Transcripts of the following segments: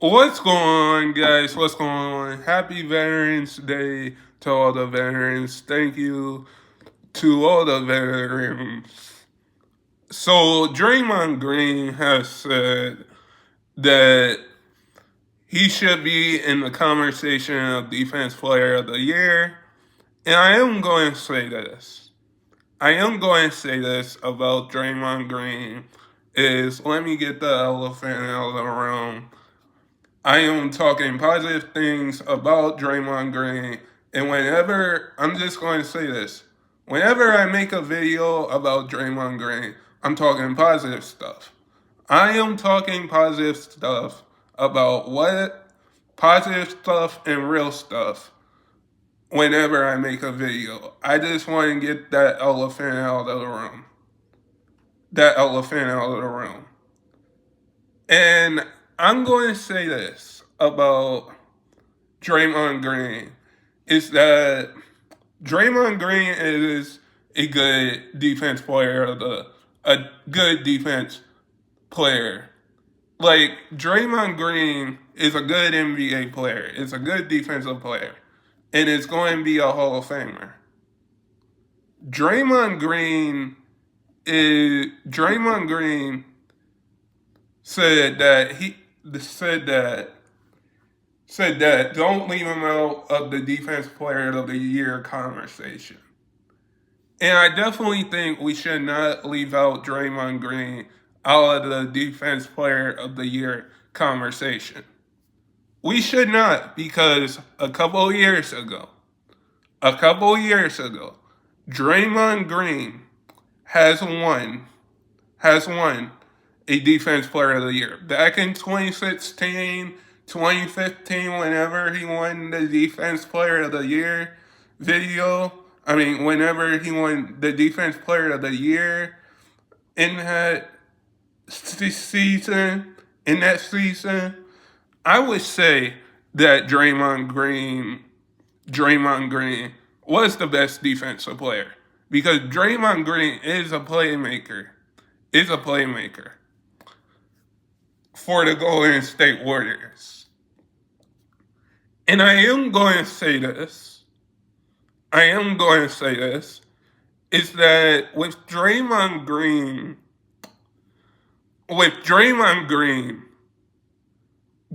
What's going on, guys? What's going on? Happy Veterans Day to all the veterans. Thank you to all the veterans. So, Draymond Green has said that he should be in the conversation of Defense Player of the Year. And I am going to say this. I am going to say this about Draymond Green is let me get the elephant out of the room. I am talking positive things about Draymond Green. And I'm just going to say this, whenever I make a video about Draymond Green, I'm talking positive stuff. I am talking positive stuff about positive stuff and real stuff whenever I make a video. I just want to get that elephant out of the room. That elephant out of the room. And I'm going to say this about Draymond Green is that Draymond Green is a good defense a good defense player. Like Draymond Green is a good NBA player. It's a good defensive player. And it's going to be a Hall of Famer. Draymond Green said that don't leave him out of the defense player of the year conversation. And I definitely think we should not leave out Draymond Green out of the defense player of the year conversation. We should not, because a couple of years ago, Draymond Green has won a defense player of the year. Back in 2016, 2015, whenever he won the defense player of the year whenever he won the defense player of the year in that season, I would say that Draymond Green was the best defensive player because Draymond Green is a playmaker for the Golden State Warriors. And I am going to say this, is that with Draymond Green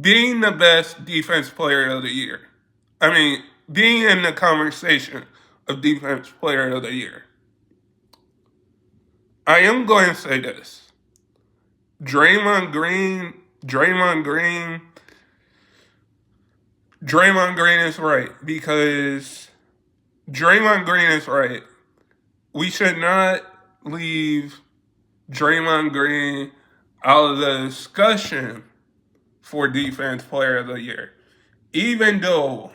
being the best defense player of the year, being in the conversation of defense player of the year, I am going to say this. Draymond Green is right because Draymond Green is right. We should not leave Draymond Green out of the discussion for defense player of the year. Even though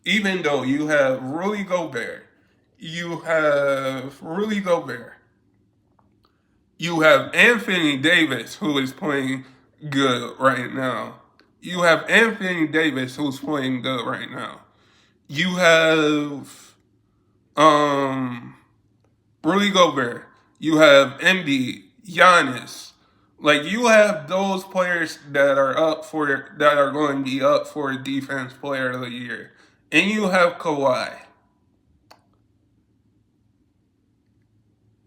you have Rudy Gobert, you have Anthony Davis, who is playing good right now. You have Rudy Gobert. You have Embiid, Giannis. Like you have those players that are going to be up for defense player of the year. And you have Kawhi.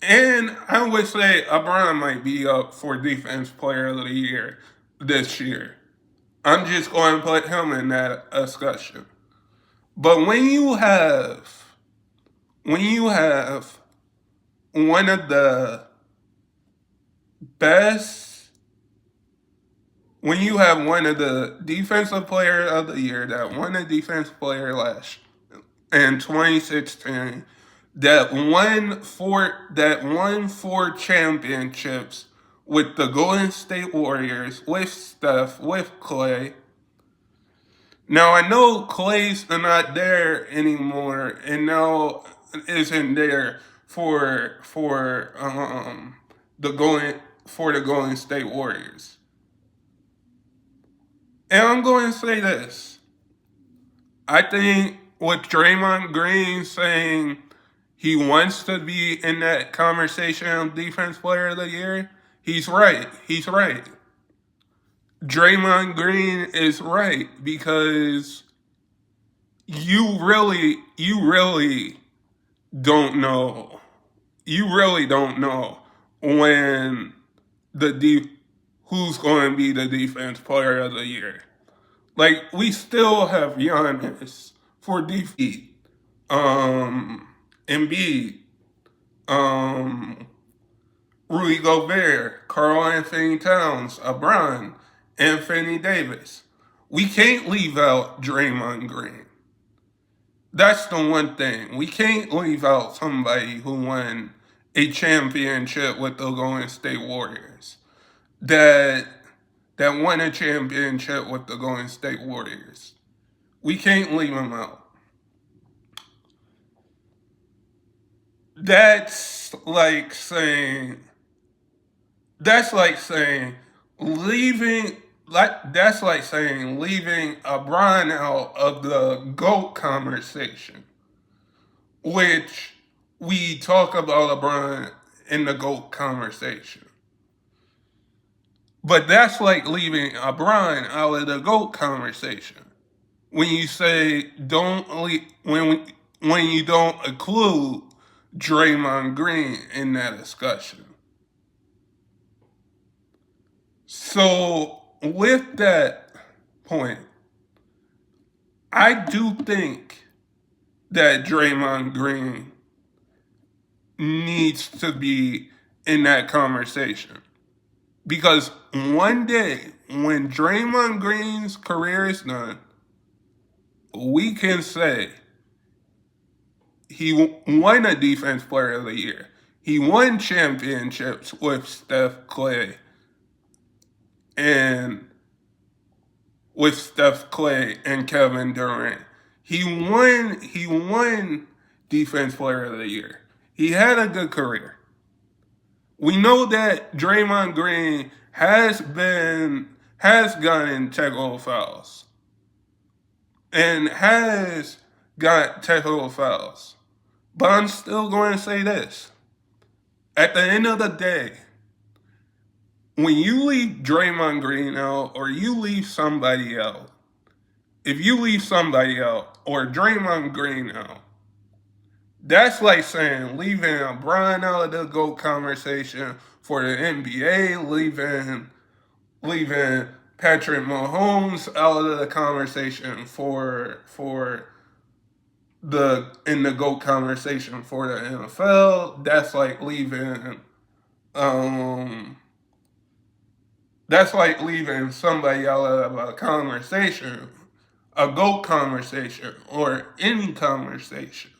And I would say LeBron might be up for defense player of the year this year. I'm just going to put him in that discussion. But when you have one of the defensive player of the year that won the defense player in 2016, that won four championships with the Golden State Warriors, with Steph, with Clay. Now I know Clay's not there anymore, and now isn't there for the Golden State Warriors. And I'm going to say this. I think with Draymond Green saying he wants to be in that conversation of defense player of the year, he's right. Draymond Green is right because you really don't know. You really don't know when the who's going to be the defense player of the year. Like we still have Giannis for defeat, Embiid, um, Rudy Gobert, Carl Anthony Towns, LeBron, Anthony Davis. We can't leave out Draymond Green. That's the one thing. We can't leave out somebody who won a championship with the Golden State Warriors. That that won a championship with the Golden State Warriors. We can't leave him out. That's like saying that's like saying leaving that's like saying leaving LeBron out of the GOAT conversation, which we talk about LeBron in the GOAT conversation. But that's like leaving LeBron out of the GOAT conversation. When you say when you don't include Draymond Green in that discussion. So with that point, I do think that Draymond Green needs to be in that conversation. Because one day, when Draymond Green's career is done, we can say he won a Defense Player of the Year. He won championships with Steph Clay and Kevin Durant. He won Defense Player of the Year. He had a good career. We know that Draymond Green has gotten technical fouls and has got technical fouls. But I'm still going to say this. At the end of the day, when you leave Draymond Green out or you leave somebody out, if you leave somebody out or Draymond Green out, that's like saying leaving LeBron out of the GOAT conversation for the NBA, leaving Patrick Mahomes out of the conversation for the GOAT conversation for the NFL. Um that's like leaving somebody out of a conversation, a GOAT conversation, or any conversation.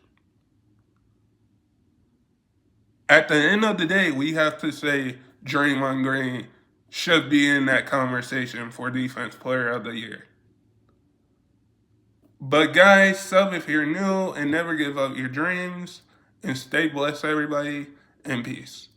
At the end of the day, we have to say Draymond Green should be in that conversation for Defense Player of the Year. But guys, sub if you're new and never give up your dreams. And stay blessed, everybody, and peace.